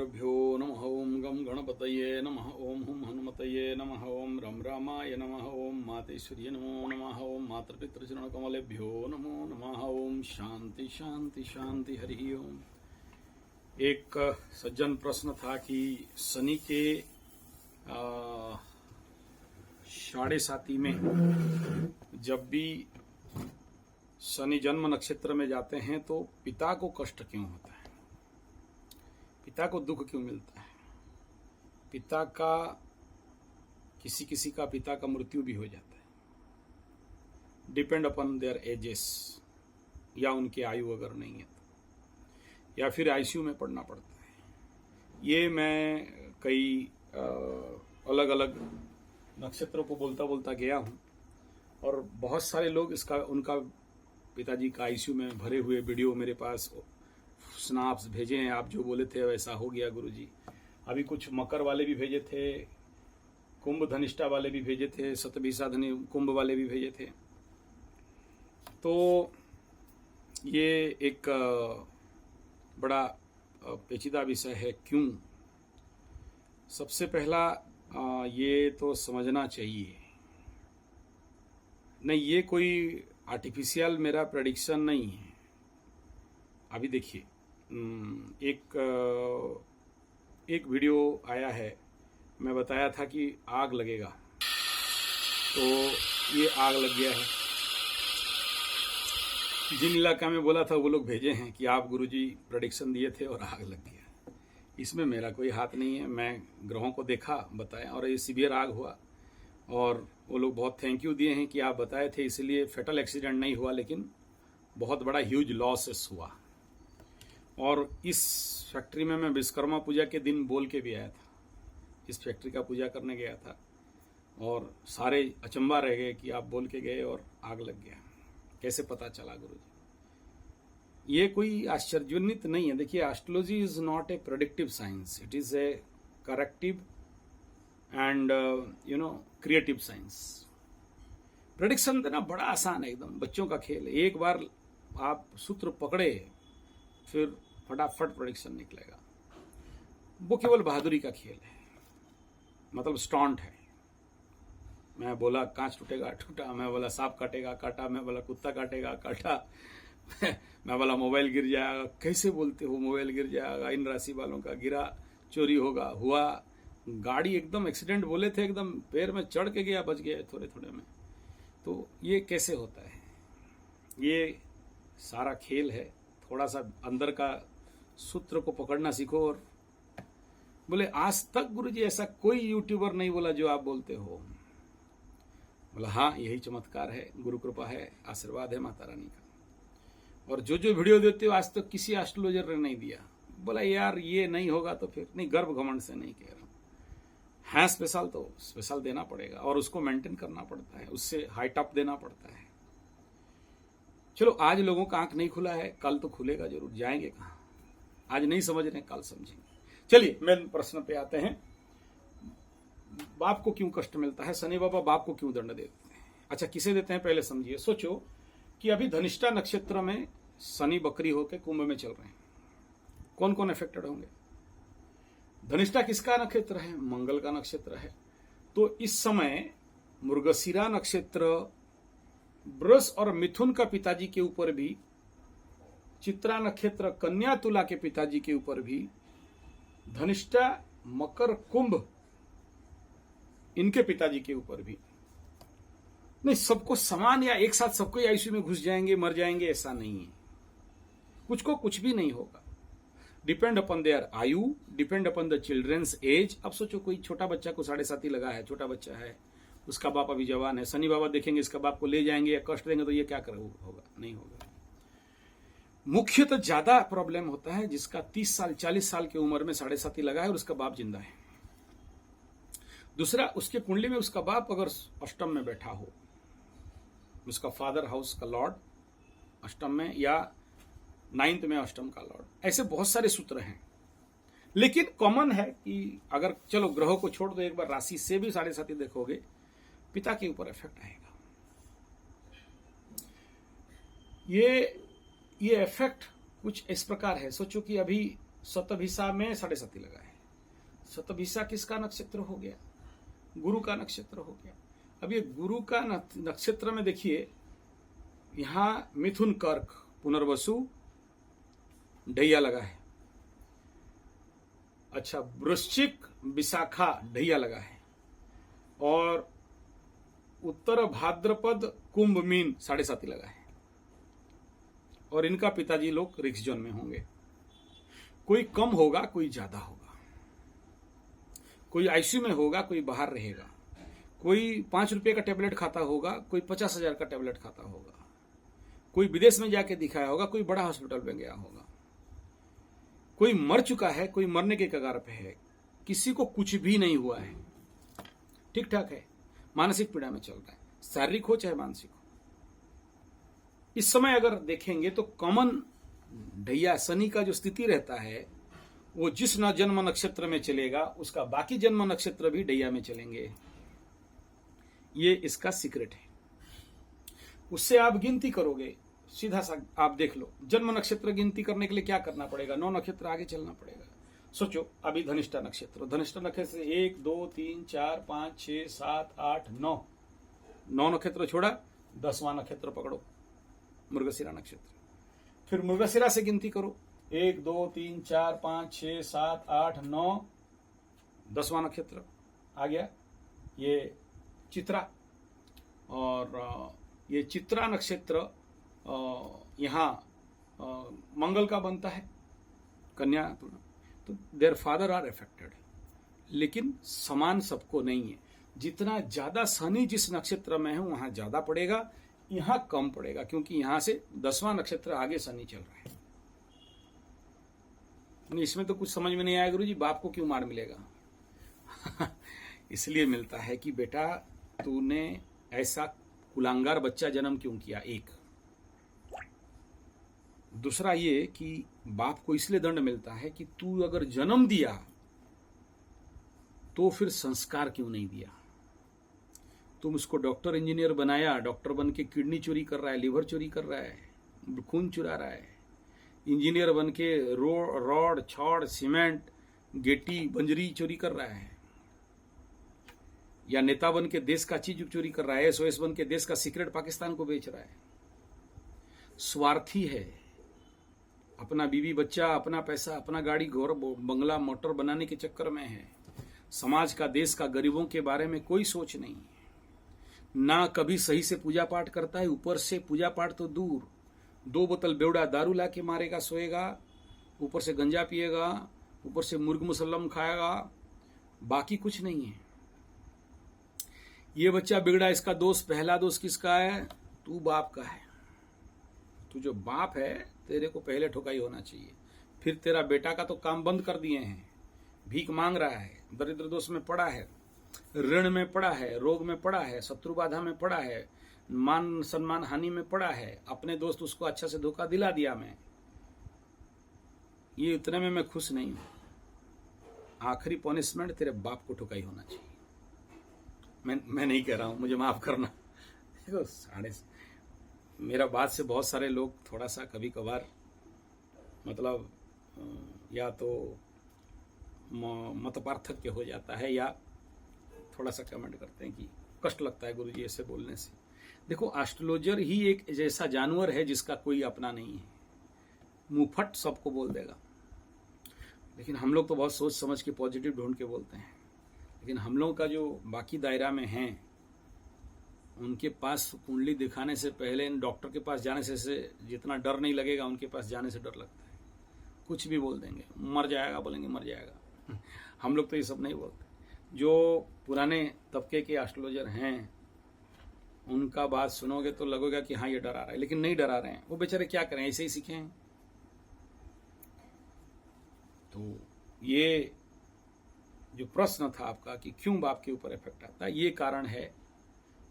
श्रीगुरुभ्यो नमः। ओं गं गणपतये नमः। ओं हुं हनुमतये नमः। ओं रं रामाय नमः। ओं मातेश्वर्यै नमो नमः। ओं मातृपितृचरणकमलेभ्यो नमो नमः। ओं शांति शांति शांति। हरि ओम। एक सज्जन प्रश्न था कि शनि के साढ़े साती में जब भी शनि जन्म नक्षत्र में जाते हैं तो पिता को कष्ट क्यों होता है, पिता को दुख क्यों मिलता है। पिता का किसी किसी का पिता का मृत्यु भी हो जाता है, डिपेंड अपॉन देयर एजेस, या उनकी आयु अगर नहीं है तो, या फिर आईसीयू में पड़ना पड़ता है। ये मैं कई अलग अलग नक्षत्रों को बोलता बोलता गया हूं और बहुत सारे लोग इसका उनका पिताजी का आईसीयू में भरे हुए वीडियो मेरे पास स्नैप्स भेजे हैं। आप जो बोले थे वैसा हो गया गुरुजी। अभी कुछ मकर वाले भी भेजे थे, कुंभ धनिष्ठा वाले भी भेजे थे, शतभिषा कुंभ वाले भी भेजे थे। तो ये एक बड़ा पेचीदा विषय है। क्यों? सबसे पहला ये तो समझना चाहिए, नहीं ये कोई आर्टिफिशियल मेरा प्रेडिक्शन नहीं है। अभी देखिए, एक वीडियो आया है, मैं बताया था कि आग लगेगा, तो ये आग लग गया है। जिन इलाका में बोला था वो लोग भेजे हैं कि आप गुरुजी प्रेडिक्शन दिए थे और आग लग गया। इसमें मेरा कोई हाथ नहीं है। मैं ग्रहों को देखा, बताया, और ये सीवियर आग हुआ और वो लोग बहुत थैंक यू दिए हैं कि आप बताए थे, इसलिए फेटल एक्सीडेंट नहीं हुआ, लेकिन बहुत बड़ा ह्यूज लॉसेस हुआ। और इस फैक्ट्री में मैं विश्वकर्मा पूजा के दिन बोल के भी आया था। इस फैक्ट्री का पूजा करने गया था और सारे अचंबा रह गए कि आप बोल के गए और आग लग गया। कैसे पता चला गुरुजी? ये कोई आश्चर्यान्वित नहीं है। देखिए, astrology is not a predictive science, it is a corrective and creative science. Prediction देना बड़ा आसान है, एकदम बच्चों का खेल है। एक बार आप सूत्र पकड़े फिर फटाफट प्रेडिक्शन निकलेगा। वो केवल बहादुरी का खेल है, मतलब स्टॉन्ट है। मैं बोला कांच टूटेगा, टूटा। मैं बोला सांप काटेगा, काटा। मैं बोला कुत्ता काटेगा, काटा। मैं बोला मोबाइल गिर जाएगा। कैसे बोलते हो मोबाइल गिर जाएगा? इन राशि वालों का गिरा, चोरी होगा, हुआ। गाड़ी एकदम एक्सीडेंट बोले थे, एकदम पैर में चढ़ के गया, बच गया थोड़े थोड़े में। तो ये कैसे होता है? ये सारा खेल है। थोड़ा सा अंदर का सूत्र को पकड़ना सीखो। और बोले आज तक गुरुजी ऐसा कोई यूट्यूबर नहीं बोला जो आप बोलते हो। बोला हाँ, यही चमत्कार है, गुरु कृपा है, आशीर्वाद है माता रानी का। और जो जो वीडियो देते हो आज तक किसी एस्ट्रोलॉजर ने नहीं दिया। बोला यार ये नहीं होगा तो फिर नहीं, गर्भ घमंड से नहीं कह रहा हूं। है स्पेशल तो स्पेशल देना पड़ेगा और उसको मेंटेन करना पड़ता है, उससे हाइट अप देना पड़ता है। चलो आज लोगों का आंख नहीं खुला है, कल तो खुलेगा जरूर। जाएंगे कहां? आज नहीं समझ रहे, कल समझेंगे। चलिए मेन प्रश्न पे आते हैं। बाप को क्यों कष्ट मिलता है? शनि बाबा बाप को क्यों दंड देते हैं? अच्छा, किसे देते हैं पहले समझिए। सोचो कि अभी धनिष्ठा नक्षत्र में शनि बकरी होकर कुंभ में चल रहे हैं। कौन कौन अफेक्टेड होंगे? धनिष्ठा किसका नक्षत्र है? मंगल का नक्षत्र है। तो इस समय मृगशिरा नक्षत्र वृष और मिथुन का पिताजी के ऊपर भी, चित्रा नक्षत्र कन्या तुला के पिताजी के ऊपर भी, धनिष्ठा मकर कुंभ इनके पिताजी के ऊपर भी। नहीं, सबको समान या एक साथ सबको आईसीयू में घुस जाएंगे, मर जाएंगे, ऐसा नहीं है। कुछ को कुछ भी नहीं होगा। डिपेंड अपॉन देयर आयु, depend upon the children's age. अब सोचो कोई छोटा बच्चा को 7.5 लगा है, छोटा बच्चा है, उसका बाप अभी जवान है। शनि बाबा देखेंगे इसका बाप को ले जाएंगे या कष्ट देंगे तो ये क्या होगा? नहीं होगा। मुख्यतः ज्यादा प्रॉब्लम होता है जिसका 30 साल 40 साल की उम्र में 7.5 लगा है और उसका बाप जिंदा है। दूसरा, उसके कुंडली में उसका बाप अगर अष्टम में बैठा हो, उसका फादर हाउस का लॉर्ड अष्टम में, या 9th में अष्टम का लॉर्ड। ऐसे बहुत सारे सूत्र हैं, लेकिन कॉमन है कि अगर चलो ग्रहों को छोड़ दो, एक बार राशि से भी 7.5 देखोगे, पिता के ऊपर इफेक्ट आएगा। ये इफेक्ट कुछ इस प्रकार है। सोचो कि अभी शतभिषा में साढ़े साथी लगा है। शतभिषा किसका नक्षत्र हो गया? गुरु का नक्षत्र हो गया। अब ये गुरु का नक्षत्र में देखिए, यहां मिथुन कर्क पुनर्वसु ढैया लगा है। अच्छा, वृश्चिक विशाखा ढैया लगा है, और उत्तर भाद्रपद कुंभ मीन साढ़े साथी लगा है, और इनका पिताजी लोग रिक्स जोन में होंगे। कोई कम होगा, कोई ज्यादा होगा, कोई आईसीयू में होगा, कोई बाहर रहेगा, कोई 5 रुपए का टेबलेट खाता होगा, कोई 50,000 का टेबलेट खाता होगा, कोई विदेश में जाके दिखाया होगा, कोई बड़ा हॉस्पिटल में गया होगा, कोई मर चुका है, कोई मरने के कगार पे है, किसी को कुछ भी नहीं हुआ है, ठीक ठाक है, मानसिक पीड़ा में चल रहा है, शारीरिक हो चाहे मानसिक हो। इस समय अगर देखेंगे तो कॉमन ढैया शनि का जो स्थिति रहता है, वो जिस जन्म नक्षत्र में चलेगा उसका बाकी जन्म नक्षत्र भी ढैया में चलेंगे। ये इसका सीक्रेट है। उससे आप गिनती करोगे, सीधा सा आप देख लो, जन्म नक्षत्र गिनती करने के लिए क्या करना पड़ेगा? 9 नक्षत्र आगे चलना पड़ेगा। सोचो, अभी धनिष्ठा नक्षत्र 1 2 3 4 5 6 7 8 9 नक्षत्र छोड़ा, 10वां नक्षत्र पकड़ो, मृगशिरा नक्षत्र। फिर मृगशिरा से गिनती करो, 1 2 3 4 5 6 7 8 9, 10वां नक्षत्र आ गया ये चित्रा। और ये चित्रा नक्षत्र यहाँ मंगल का बनता है, कन्या, तो देयर फादर आर अफेक्टेड, लेकिन समान सबको नहीं है। जितना ज्यादा शनि जिस नक्षत्र में है वहां ज्यादा पड़ेगा, यहां कम पड़ेगा, क्योंकि यहां से 10वां नक्षत्र आगे शनि चल रहा है। इसमें तो कुछ समझ में नहीं आया गुरुजी, बाप को क्यों मार मिलेगा? इसलिए मिलता है कि बेटा तूने ऐसा कुलांगार बच्चा जन्म क्यों किया, एक। दूसरा ये कि बाप को इसलिए दंड मिलता है कि तू अगर जन्म दिया तो फिर संस्कार क्यों नहीं दिया? तुम उसको डॉक्टर इंजीनियर बनाया, डॉक्टर बन के किडनी चोरी कर रहा है, लिवर चोरी कर रहा है, खून चुरा रहा है, इंजीनियर बन के रॉड छड़ सीमेंट गेटी बंजरी चोरी कर रहा है, या नेता बन के देश का चीज चोरी कर रहा है, एसओएस बन के देश का सीक्रेट पाकिस्तान को बेच रहा है। स्वार्थी है, अपना बीवी बच्चा, अपना पैसा, अपना गाड़ी घोर बंगला मोटर बनाने के चक्कर में है। समाज का, देश का, गरीबों के बारे में कोई सोच नहीं, ना कभी सही से पूजा पाठ करता है। ऊपर से पूजा पाठ तो दूर, 2 बोतल बेवड़ा दारू ला के मारेगा, सोएगा, ऊपर से गंजा पिएगा, ऊपर से मुर्ग मुसल्लम खाएगा, बाकी कुछ नहीं है। ये बच्चा बिगड़ा, इसका दोस्त, पहला दोस्त किसका है? तू बाप का है। तू जो बाप है, तेरे को पहले ठुकाई होना चाहिए। फिर तेरा बेटा का तो काम बंद कर दिए हैं, भीख मांग रहा है, दरिद्र दोष में पड़ा है, ऋण में पड़ा है, रोग में पड़ा है, शत्रु बाधा में पड़ा है, मान सम्मान हानि में पड़ा है, अपने दोस्त उसको अच्छा से धोखा दिला दिया। मैं ये इतने में मैं खुश नहीं हूं। आखिरी पनिशमेंट तेरे बाप को ठुकाई होना चाहिए। मैं नहीं कह रहा हूं, मुझे माफ करना। देखो, मेरा बात से बहुत सारे लोग थोड़ा सा कभी कभार मतलब या तो मत पार्थक्य हो जाता है, या थोड़ा सा कमेंट करते हैं कि कष्ट लगता है गुरुजी ऐसे बोलने से। देखो, एस्ट्रोलॉजर ही एक जैसा जानवर है जिसका कोई अपना नहीं है, मुंहफट सबको बोल देगा। लेकिन हम लोग तो बहुत सोच समझ के पॉजिटिव ढूंढ के बोलते हैं। लेकिन हम लोगों का जो बाकी दायरा में हैं, उनके पास कुंडली दिखाने से पहले डॉक्टर के पास जाने से जितना डर नहीं लगेगा, उनके पास जाने से डर लगता है। कुछ भी बोल देंगे, मर जाएगा बोलेंगे, मर जाएगा। हम लोग तो ये सब नहीं बोलते। जो पुराने तबके के एस्ट्रोलॉजर हैं, उनका बात सुनोगे तो लगेगा कि हाँ ये डरा रहा है, लेकिन नहीं डरा रहे हैं। वो बेचारे क्या करें, ऐसे ही सीखे हैं। तो ये जो प्रश्न था आपका कि क्यों बाप के ऊपर इफेक्ट आता है, ये कारण है।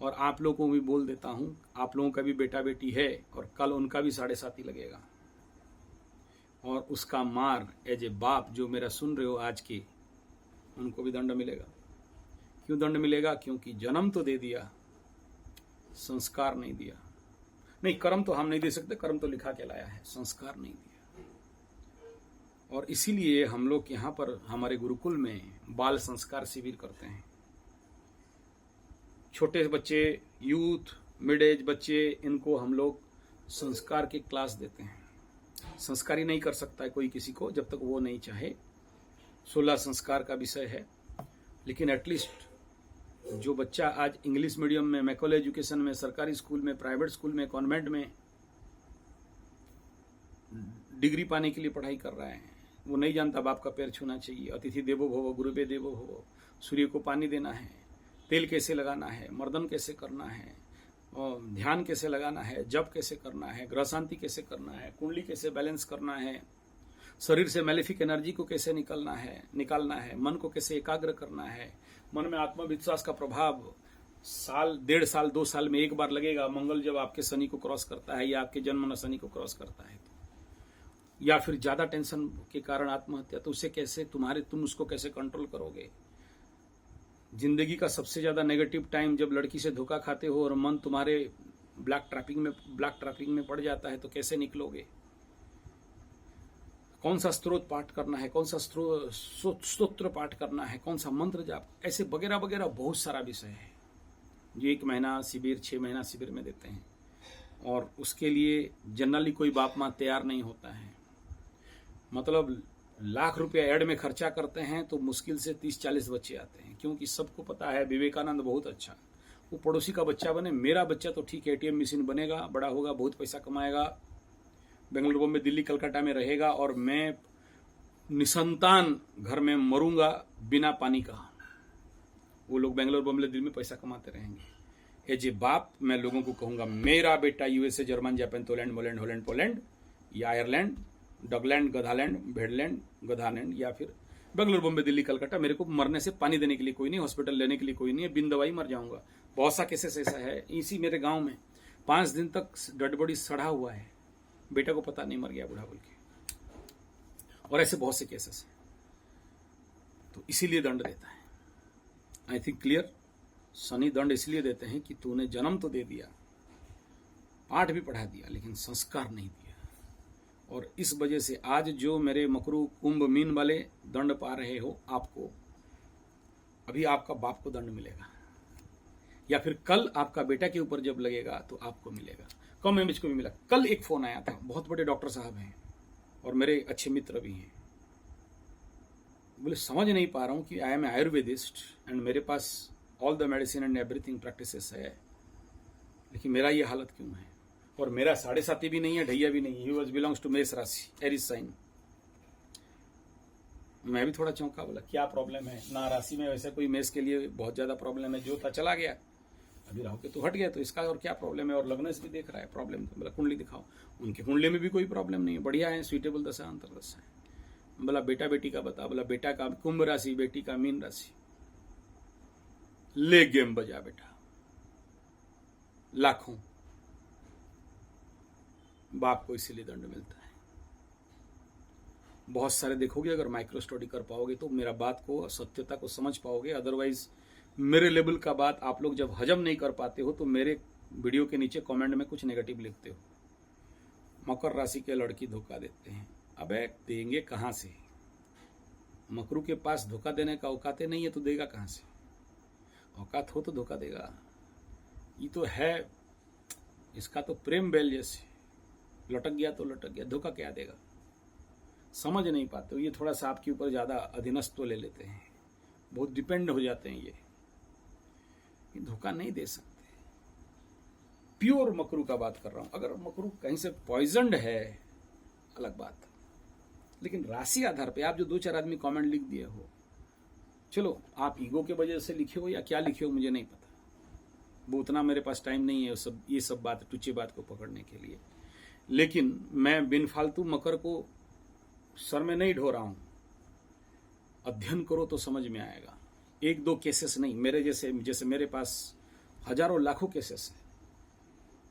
और आप लोगों को भी बोल देता हूं, आप लोगों का भी बेटा बेटी है, और कल उनका भी 7.5 लगेगा, और उसका मार एज ए बाप जो मेरा सुन रहे हो आज के, उनको भी दंड मिलेगा। क्यों दंड मिलेगा? क्योंकि जन्म तो दे दिया, संस्कार नहीं दिया। नहीं, कर्म तो हम नहीं दे सकते, कर्म तो लिखा के लाया है, संस्कार नहीं दिया। और इसीलिए हम लोग यहाँ पर हमारे गुरुकुल में बाल संस्कार शिविर करते हैं। छोटे बच्चे, यूथ, मिड एज बच्चे, इनको हम लोग संस्कार की क्लास देते हैं। संस्कारी नहीं कर सकता है कोई किसी को जब तक वो नहीं चाहे। 16 संस्कार का विषय है, लेकिन एटलीस्ट जो बच्चा आज इंग्लिश मीडियम में, मैकल एजुकेशन में, सरकारी स्कूल में, प्राइवेट स्कूल में, कॉन्वेंट में डिग्री पाने के लिए पढ़ाई कर रहा है, वो नहीं जानता बाप का पैर छूना चाहिए, अतिथि देवो भव, गुरुवे देवो भव, सूर्य को पानी देना है, तेल कैसे लगाना है, मर्दन कैसे करना है, और ध्यान कैसे लगाना है, जप कैसे करना है, ग्रह शांति कैसे करना है, कुंडली कैसे बैलेंस करना है, शरीर से मैलेफिक एनर्जी को कैसे निकालना है, मन को कैसे एकाग्र करना है, मन में आत्मविश्वास का प्रभाव साल, 1.5 साल, 2 साल में एक बार लगेगा। मंगल जब आपके शनि को क्रॉस करता है या आपके जन्म शनि को क्रॉस करता है, या फिर ज्यादा टेंशन के कारण आत्महत्या, तो उसे कैसे तुम उसको कैसे कंट्रोल करोगे। जिंदगी का सबसे ज्यादा नेगेटिव टाइम जब लड़की से धोखा खाते हो और मन तुम्हारे ब्लैक ट्रैपिंग में पड़ जाता है, तो कैसे निकलोगे। कौन सा स्त्रोत पाठ करना है, कौन सा स्तोत्र पाठ करना है, कौन सा मंत्र जाप, ऐसे वगैरह वगैरह बहुत सारा विषय है जो 1 महीना शिविर, 6 महीना शिविर में देते हैं। और उसके लिए जनरली कोई बाप माँ तैयार नहीं होता है। मतलब लाख रुपया ऐड में खर्चा करते हैं तो मुश्किल से 30-40 बच्चे आते हैं, क्योंकि सबको पता है विवेकानंद बहुत अच्छा, वो पड़ोसी का बच्चा बने, मेरा बच्चा तो ठीक है ATM मशीन बनेगा, बड़ा होगा, बहुत पैसा कमाएगा, बेंगलुरु, बॉम्बे, दिल्ली, कलकत्ता में रहेगा, और मैं निसंतान घर में मरूंगा बिना पानी का। वो लोग बेंगलुरु, बॉम्बे, दिल्ली में पैसा कमाते रहेंगे। एज ए बाप मैं लोगों को कहूंगा, मेरा बेटा USA, जर्मन, जापान, तोलैंड, मोलैंड, हॉलैंड, पोलैंड या आयरलैंड, डगलैंड, गधालैंड, भेड़लैंड, गधालैंड, या फिर बेंगलुरु, बॉम्बे, दिल्ली, कलकत्ता, मेरे को मरने से पानी देने के लिए कोई नहीं, हॉस्पिटल लेने के लिए कोई नहीं है, बिन दवाई मर जाऊंगा। बहुत सा केसेस ऐसा है। इसी मेरे गांव में 5 दिन तक डेड बॉडी सड़ा हुआ है, बेटा को पता नहीं, मर गया बूढ़ा बोल के। और ऐसे बहुत से केसेस हैं। तो इसीलिए दंड देता है। I think clear. शनि दंड इसलिए देते हैं कि तूने जन्म तो दे दिया, पाठ भी पढ़ा दिया, लेकिन संस्कार नहीं दिया। और इस वजह से आज जो मेरे मकरू, कुंभ, मीन वाले दंड पा रहे हो, आपको अभी आपका बाप को दंड मिलेगा, या फिर कल आपका बेटा के ऊपर जब लगेगा तो आपको मिलेगा। कम एमएच को भी मिला। कल एक फोन आया था, बहुत बड़े डॉक्टर साहब हैं और मेरे अच्छे मित्र भी हैं। बोले समझ नहीं पा रहा हूं कि आई एम आयुर्वेदिस्ट एंड मेरे पास all the medicine and everything practices है, लेकिन मेरा ये हालत क्यों है। और मेरा 7.5 भी नहीं है, ढैया भी नहीं है। ही बिलोंग्स टू मेष राशि, एरिस साइन। मैं भी थोड़ा चौंका, बोला क्या प्रॉब्लम है। ना राशि में वैसे कोई मेष के लिए बहुत ज्यादा प्रॉब्लम है, जो था चला गया, अभी राहु के तो हट गया, तो इसका और क्या प्रॉब्लम है। और लग्न से भी देख रहा है प्रॉब्लम, तो बोला कुंडली दिखाओ। उनके कुंडली में भी कोई प्रॉब्लम नहीं है, बढ़िया है, स्वीटेबल दशा अंतरदशा है। बोला बेटा बेटी का बता। बोला बेटा का कुंभ राशि, बेटी का मीन राशि। ले गेम बजा बेटा। लाखों बाप को इसीलिए दंड मिलता है। बहुत सारे देखोगे, अगर माइक्रो स्टडी कर पाओगे तो मेरा बात को, सत्यता को समझ पाओगे। अदरवाइज मेरे लेवल का बात आप लोग जब हजम नहीं कर पाते हो तो मेरे वीडियो के नीचे कमेंट में कुछ नेगेटिव लिखते हो। मकर राशि के लड़की धोखा देते हैं। अबे देंगे कहां से। मकरू के पास धोखा देने का औकाते नहीं है तो देगा कहां से। औकात हो तो धोखा देगा। ये तो है, इसका तो प्रेम बैल जैसे, लटक गया तो लटक गया, धोखा क्या देगा। समझ नहीं पाते हो। ये थोड़ा सा आपके ऊपर ज्यादा अधीनस्थ ले लेते हैं, बहुत डिपेंड हो जाते हैं। ये धोखा नहीं दे सकते। प्योर मकरू का बात कर रहा हूं। अगर मकरू कहीं से पॉइजन्ड है अलग बात, लेकिन राशि आधार पे आप जो 2-4 आदमी कमेंट लिख दिए हो, चलो आप ईगो के वजह से लिखे हो या क्या लिखे हो मुझे नहीं पता, वो उतना मेरे पास टाइम नहीं है ये सब बात, टुच्ची बात को पकड़ने के लिए। लेकिन मैं बिन फालतू मकर को सर में नहीं ढो रहा हूं। अध्ययन करो तो समझ में आएगा। 1-2 केसेस नहीं, मेरे जैसे मेरे पास हजारों लाखों केसेस है।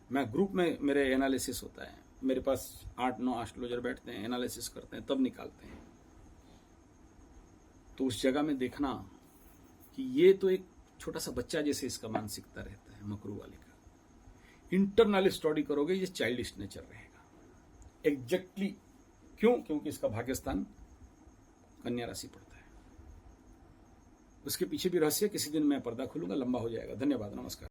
मैं ग्रुप में मेरे एनालिसिस होता है, मेरे पास 8-9 एस्ट्रोलॉजर बैठते हैं, एनालिसिस करते हैं, तब निकालते हैं। तो उस जगह में देखना कि ये तो एक छोटा सा बच्चा जैसे इसका मानसिकता रहता है मकरू वाले का। इंटरनल स्टडी करोगे ये चाइल्डिश नेचर रहेगा एग्जैक्टली। क्यों? क्योंकि इसका भाग्यस्थान कन्या राशि पड़ता है। उसके पीछे भी रहस्य किसी दिन मैं पर्दा खोलूंगा, लंबा हो जाएगा। धन्यवाद, नमस्कार।